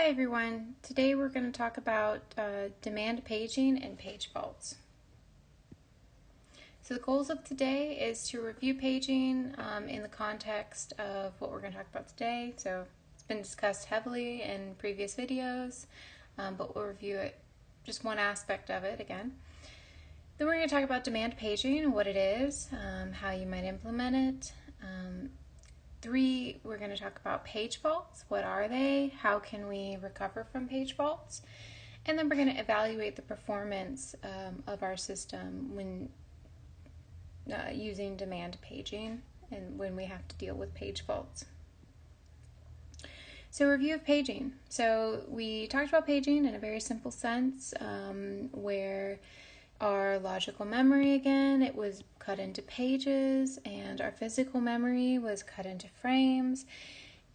Hi everyone, today we're going to talk about demand paging and page faults. So the goals of today is to review paging in the context of what we're going to talk about today. So it's been discussed heavily in previous videos, but we'll review it, just one aspect of it again. Then we're going to talk about demand paging, what it is, how you might implement it. 3, we're going to talk about page faults. What are they? How can we recover from page faults? And then we're going to evaluate the performance of our system when using demand paging and when we have to deal with page faults. So review of paging. So we talked about paging in a very simple sense where our logical memory, again, it was cut into pages, and our physical memory was cut into frames.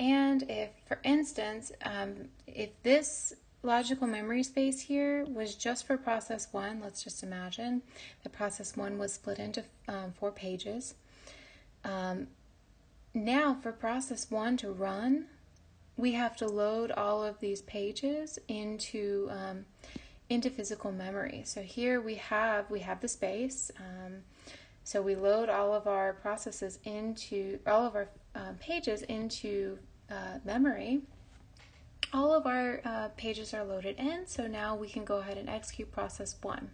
And if, for instance, if this logical memory space here was just for process 1, let's just imagine that process 1 was split into 4 pages. Now for process 1 to run, we have to load all of these pages into physical memory. So here we have the space. So we load all of our processes all of our pages into memory. All of our pages are loaded in, so now we can go ahead and execute process 1.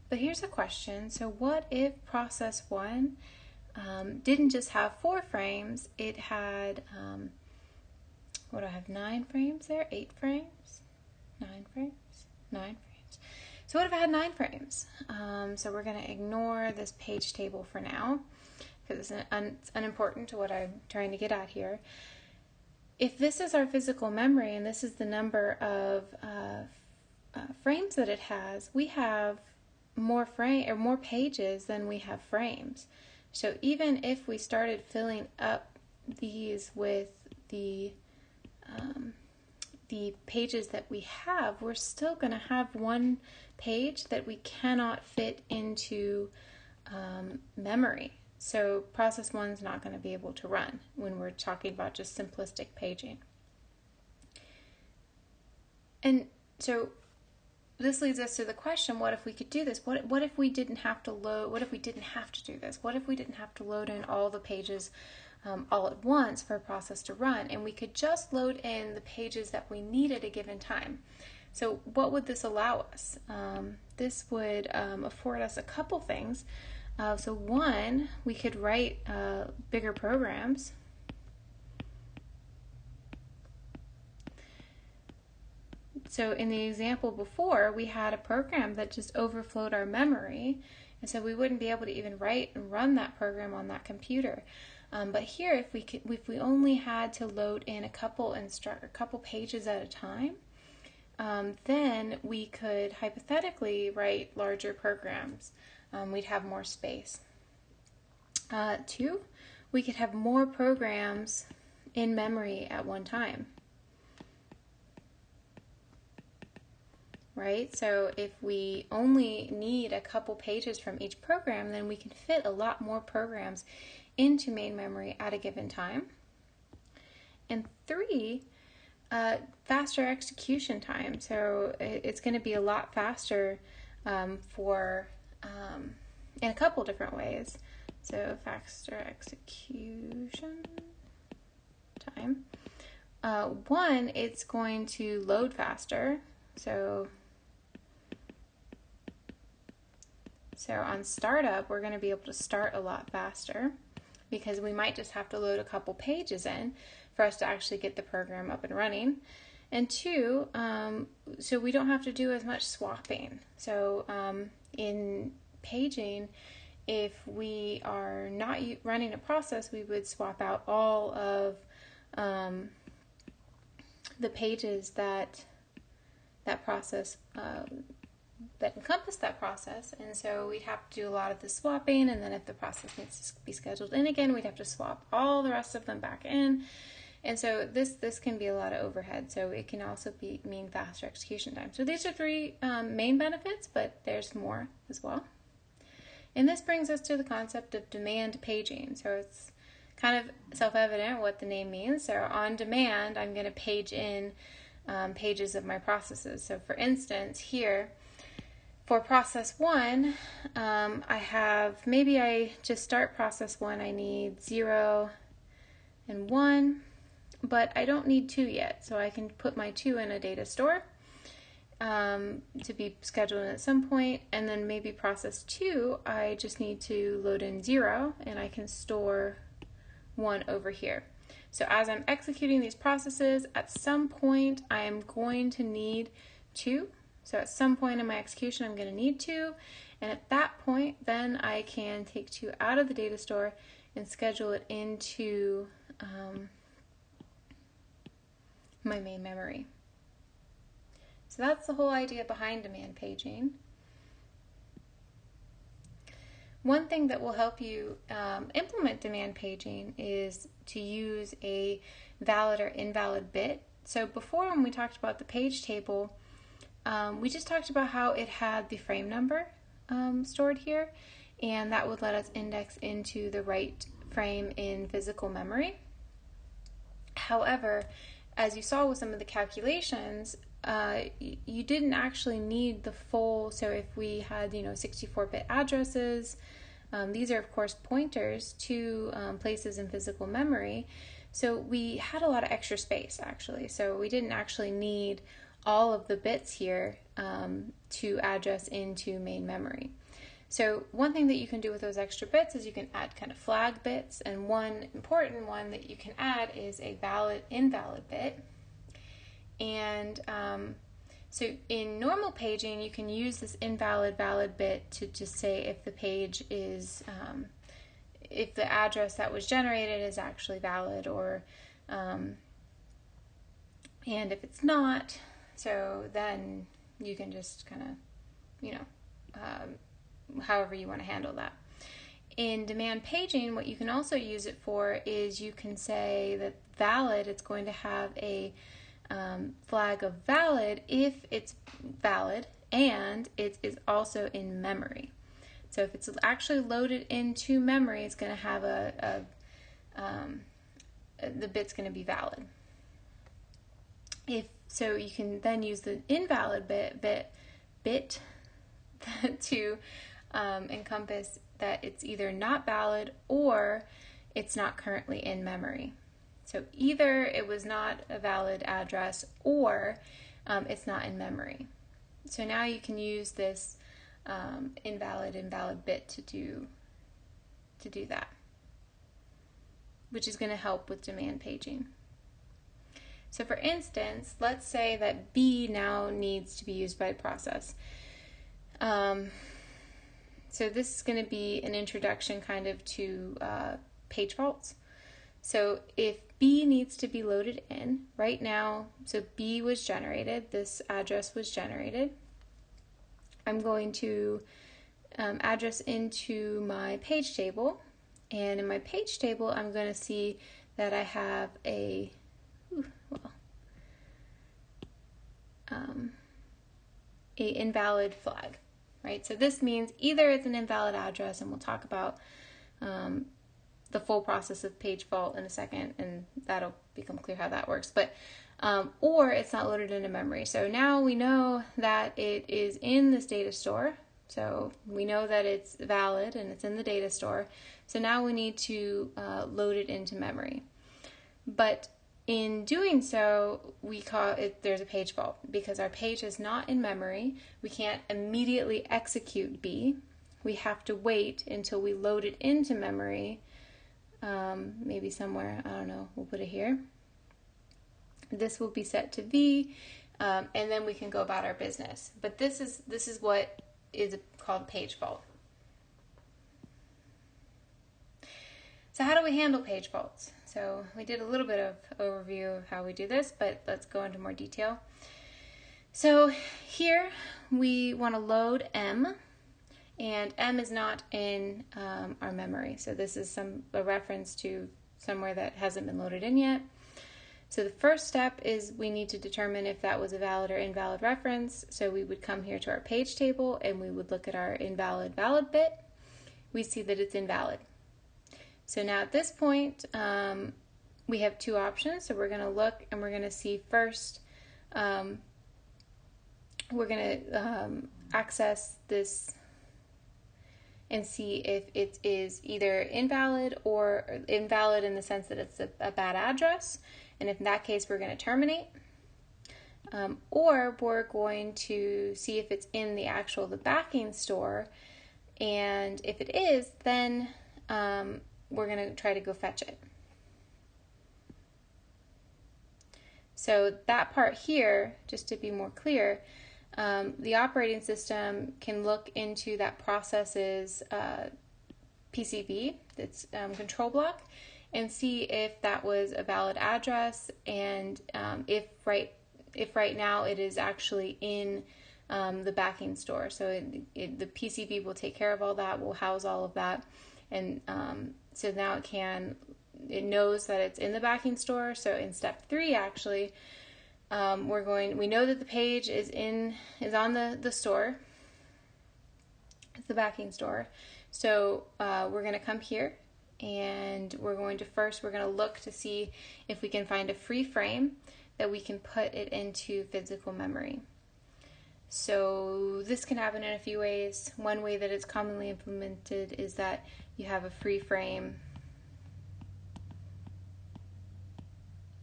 But here's a question. So what if process 1 didn't just have 4 frames, it had, 9 frames there? 8 frames? 9 frames? 9 frames. So what if I had 9 frames? So we're going to ignore this page table for now because it's unimportant to what I'm trying to get at here. If this is our physical memory and this is the number of frames that it has, we have more pages than we have frames. So even if we started filling up these with the pages that we have, we're still going to have one page that we cannot fit into memory. So process 1 is not going to be able to run when we're talking about just simplistic paging. And so this leads us to the question, what if we could do this? What if we didn't have to load, what if we didn't have to do this? What if we didn't have to load in all the pages all at once for a process to run, and we could just load in the pages that we need at a given time? So what would this allow us? This would afford us a couple things. So one, we could write bigger programs. So in the example before, we had a program that just overflowed our memory, and so we wouldn't be able to even write and run that program on that computer. But here, if we only had to load in a couple pages at a time, then we could hypothetically write larger programs. We'd have more space. 2, we could have more programs in memory at one time. Right? So if we only need a couple pages from each program, then we can fit a lot more programs into main memory at a given time. And 3, faster execution time. So it's going to be a lot faster in a couple different ways. So faster execution time. 1, it's going to load faster. So on startup, we're going to be able to start a lot faster because we might just have to load a couple pages in for us to actually get the program up and running. And 2, so we don't have to do as much swapping. So in paging, if we are not running a process, we would swap out all of the pages that process that encompass that process, and so we'd have to do a lot of the swapping, and then if the process needs to be scheduled in again, we'd have to swap all the rest of them back in, and so this can be a lot of overhead. So it can also mean faster execution time. So these are 3 main benefits, but there's more as well. And this brings us to the concept of demand paging. So it's kind of self-evident what the name means. So on demand, I'm going to page in pages of my processes. So for instance, here, for process 1, maybe I just start process 1, I need 0 and 1, but I don't need 2 yet. So I can put my 2 in a data store to be scheduled at some point, and then maybe process 2, I just need to load in 0, and I can store 1 over here. So as I'm executing these processes, at some point I am going to need 2. So at some point in my execution, I'm going to need 2, and at that point, then I can take 2 out of the data store and schedule it into my main memory. So that's the whole idea behind demand paging. One thing that will help you implement demand paging is to use a valid or invalid bit. So before, when we talked about the page table, we just talked about how it had the frame number stored here, and that would let us index into the right frame in physical memory. However, as you saw with some of the calculations, you didn't actually need the full. So if we had 64-bit addresses, these are of course pointers to places in physical memory, so we had a lot of extra space actually. So we didn't actually need all of the bits here to address into main memory. So one thing that you can do with those extra bits is you can add kind of flag bits, and one important one that you can add is a valid invalid bit. And so in normal paging, you can use this invalid valid bit to just say if the page is, if the address that was generated is actually valid, or and if it's not, so then you can just kind of, however you want to handle that. In demand paging, what you can also use it for is you can say that valid, it's going to have a flag of valid if it's valid and it is also in memory. So if it's actually loaded into memory, it's going to have the bit's going to be valid. So you can then use the invalid bit to encompass that it's either not valid or it's not currently in memory. So either it was not a valid address or it's not in memory. So now you can use this invalid bit to do that, which is going to help with demand paging. So for instance, let's say that B now needs to be used by a process. So this is going to be an introduction kind of to page faults. So if B needs to be loaded in right now, so B was generated, this address was generated, I'm going to address into my page table, and in my page table I'm going to see that I have a invalid flag, right? So this means either it's an invalid address, and we'll talk about the full process of page fault in a second, and that'll become clear how that works, but or it's not loaded into memory. So now we know that it is in this data store, so we know that it's valid and it's in the data store, so now we need to load it into memory. But in doing so, we call it, there's a page fault because our page is not in memory. We can't immediately execute B. We have to wait until we load it into memory. Maybe somewhere, I don't know, we'll put it here. This will be set to V, and then we can go about our business. But this is what is called a page fault. So how do we handle page faults? So we did a little bit of overview of how we do this, but let's go into more detail. So here we want to load M, and M is not in our memory. So this is a reference to somewhere that hasn't been loaded in yet. So the first step is we need to determine if that was a valid or invalid reference. So we would come here to our page table and we would look at our invalid valid bit. We see that it's invalid. So now at this point, we have two options. So we're going to look and we're going to see first, we're going to access this and see if it is either invalid or invalid in the sense that it's a bad address. And if in that case, we're going to terminate. Or we're going to see if it's in the backing store. And if it is, then we're going to try to go fetch it. So that part here, just to be more clear, the operating system can look into that process's PCB, its control block, and see if that was a valid address, and if right now it is actually in the backing store. So the PCB will take care of all that, will house all of that, and so now it knows that it's in the backing store. So in step 3, actually, we know that the page is on the store. It's the backing store. So we're going to come here, and we're going to look to see if we can find a free frame that we can put it into physical memory. So this can happen in a few ways. One way that it's commonly implemented is that you have a free frame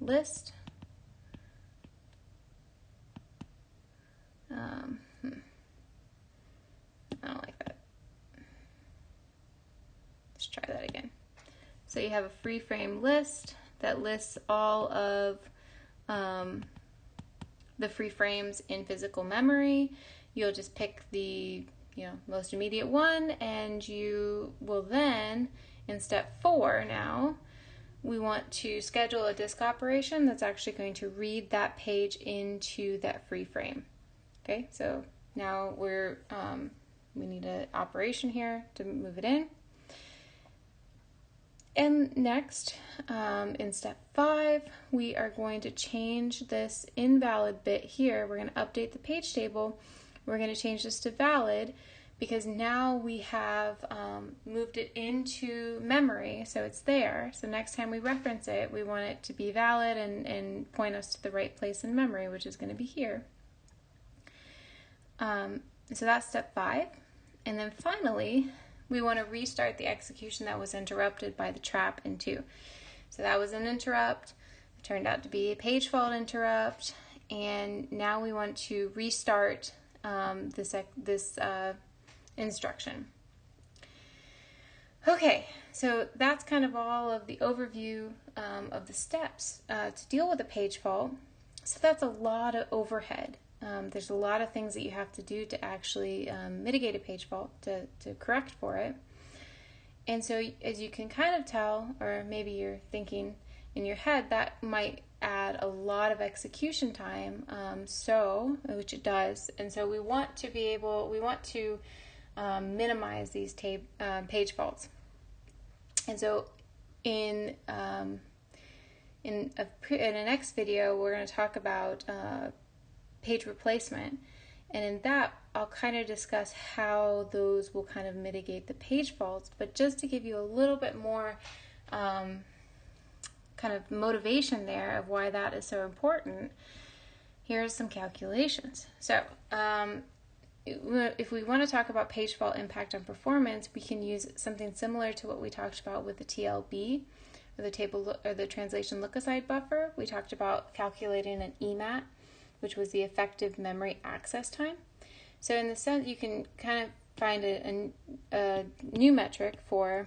list. I don't like that. Let's try that again. So you have a free frame list that lists all of the free frames in physical memory. You'll just pick the most immediate one, and you will then, in step 4 now, we want to schedule a disk operation that's actually going to read that page into that free frame. Okay, so now we need an operation here to move it in. And next, in step 5, we are going to change this invalid bit here. We're going to update the page table. We're going to change this to valid, because now we have moved it into memory, so it's there. So next time we reference it, we want it to be valid and point us to the right place in memory, which is going to be here. So that's step 5. And then finally, we want to restart the execution that was interrupted by the trap in 2. So that was an interrupt. It turned out to be a page fault interrupt. And now we want to restart this instruction. Okay, so that's kind of all of the overview of the steps to deal with a page fault. So that's a lot of overhead. There's a lot of things that you have to do to actually mitigate a page fault, to correct for it. And so as you can kind of tell, or maybe you're thinking in your head, that might add a lot of execution time, which it does. And so we want to minimize these page faults. And so in the next video, we're going to talk about page replacement, and in that I'll kind of discuss how those will kind of mitigate the page faults. But just to give you a little bit more kind of motivation there of why that is so important, here's some calculations. So if we want to talk about page fault impact on performance, we can use something similar to what we talked about with the TLB, or the translation look-aside buffer. We talked about calculating an EMAT, which was the effective memory access time. So in the sense, you can kind of find a new metric for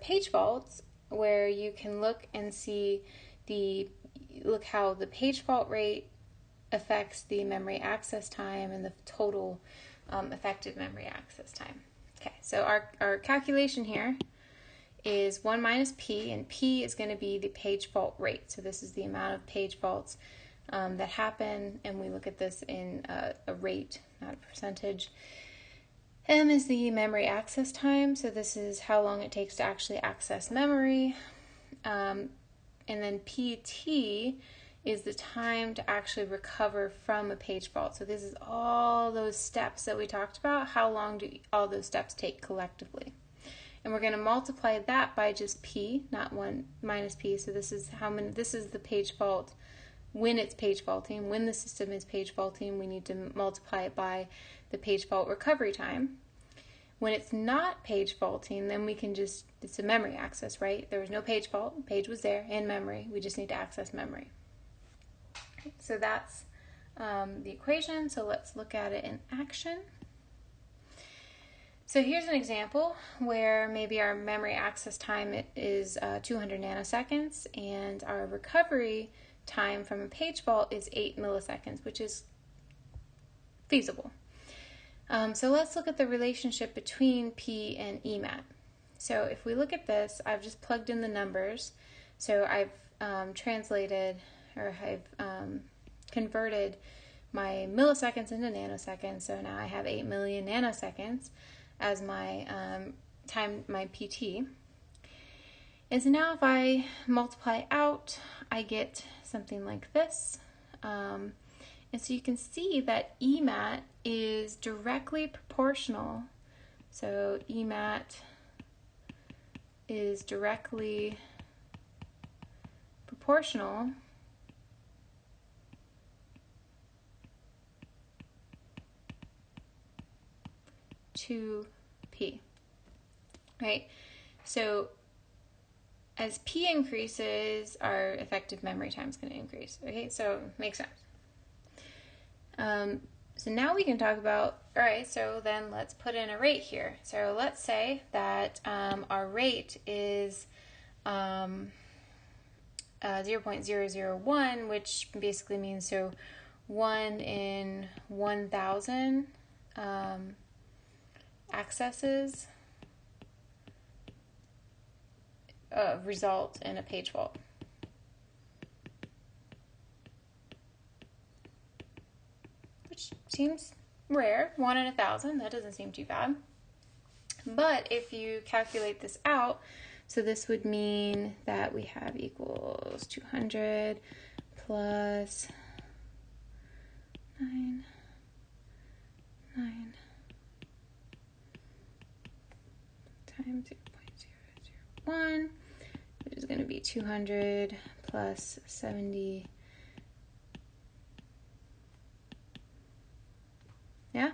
page faults, where you can look and see how the page fault rate affects the memory access time and the total effective memory access time. Okay, so our calculation here is 1 minus P, and P is going to be the page fault rate. So this is the amount of page faults that happen, and we look at this in a rate, not a percentage. M is the memory access time, so this is how long it takes to actually access memory. And then PT is the time to actually recover from a page fault. So this is all those steps that we talked about. How long do all those steps take collectively? And we're going to multiply that by just p, not 1 minus p. So this is how many, this is the page fault when it's page faulting. When the system is page faulting, we need to multiply it by the page fault recovery time. When it's not page faulting, then we can just, it's a memory access, right? There was no page fault, page was there in memory. We just need to access memory. So that's the equation. So let's look at it in action. So here's an example where maybe our memory access time is 200 nanoseconds and our recovery time from a page fault is 8 milliseconds, which is feasible. So let's look at the relationship between P and EMAT. So if we look at this, I've just plugged in the numbers. So I've translated, or I've converted my milliseconds into nanoseconds. So now I have 8 million nanoseconds as my time, my PT. And so now if I multiply out, I get something like this. And so you can see that EMAT is directly proportional. So EMAT is directly proportional to P, right? So as P increases, our effective memory time is going to increase, okay? So makes sense. So now we can talk about, all right, so then let's put in a rate here. So let's say that our rate is 0.001, which basically means so 1 in 1,000 accesses result in a page fault. Which seems rare, 1 in 1,000, that doesn't seem too bad. But if you calculate this out, so this would mean that we have equals 200 plus 9 times 0.001, which is going to be 200 plus 70. Yeah?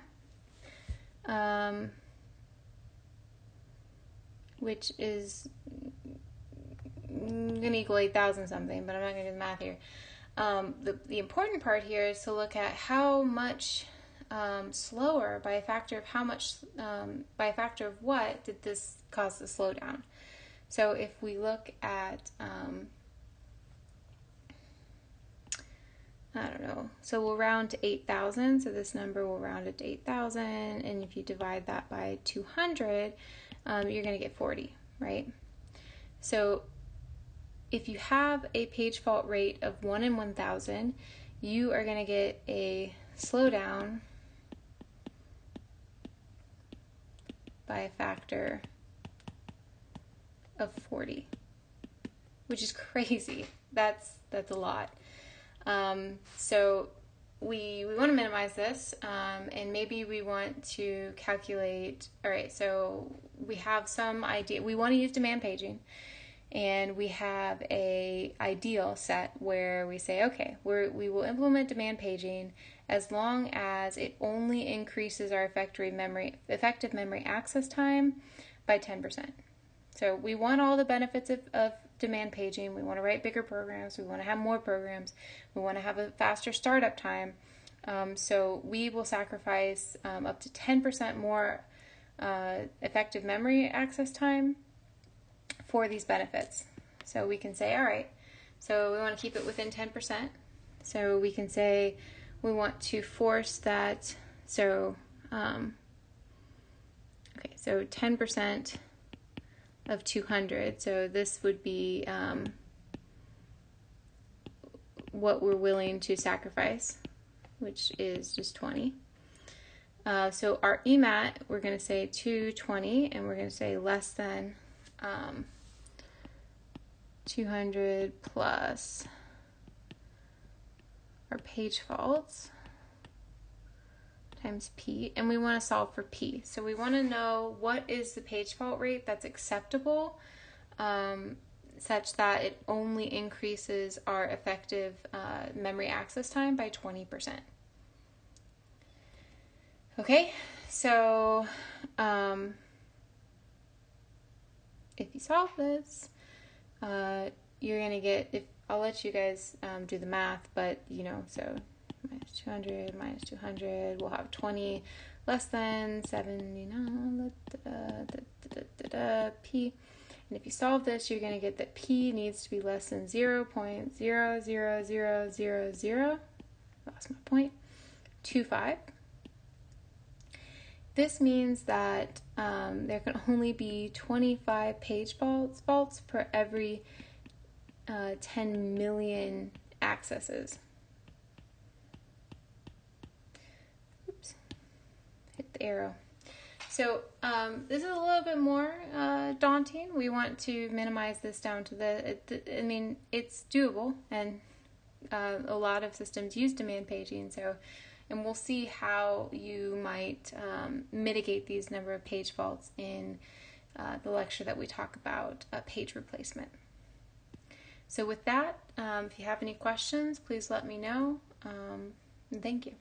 Which is going to equal 8,000 something, but I'm not going to do the math here. The important part here is to look at how much slower, by a factor of how much, by a factor of what did this cause the slowdown. So if we look at, I don't know, so we'll round to 8,000, so this number will round it to 8,000, and if you divide that by 200, you're going to get 40, right? So if you have a page fault rate of 1 in 1,000, you are going to get a slowdown by a factor of 40, which is crazy. That's a lot. So we want to minimize this, and maybe we want to calculate, all right, so we have some idea, we want to use demand paging, and we have a ideal set where we say, okay, we will implement demand paging as long as it only increases our effective memory access time by 10%. So we want all the benefits of demand paging. We want to write bigger programs. We want to have more programs. We want to have a faster startup time. So we will sacrifice up to 10% more effective memory access time for these benefits. So we can say, all right, so we want to keep it within 10%. So we can say we want to force that. So, okay, so 10% of 200. So this would be what we're willing to sacrifice, which is just 20. So our EMAT, we're going to say 220, and we're going to say less than 200 plus our page faults times P, and we want to solve for P. So we want to know what is the page fault rate that's acceptable, such that it only increases our effective memory access time by 20%. Okay, so if you solve this, you're going to get, I'll let you guys do the math, but so minus 200 minus 200, we'll have 20 less than 79, P. And if you solve this, you're going to get that P needs to be less than 0.00000, lost my point, 25. This means that there can only be 25 page faults per every 10 million accesses. Oops, hit the arrow. So this is a little bit more daunting. We want to minimize this down to it's doable, and a lot of systems use demand paging, and we'll see how you might mitigate these number of page faults in the lecture that we talk about page replacement. So with that, if you have any questions, please let me know. And thank you.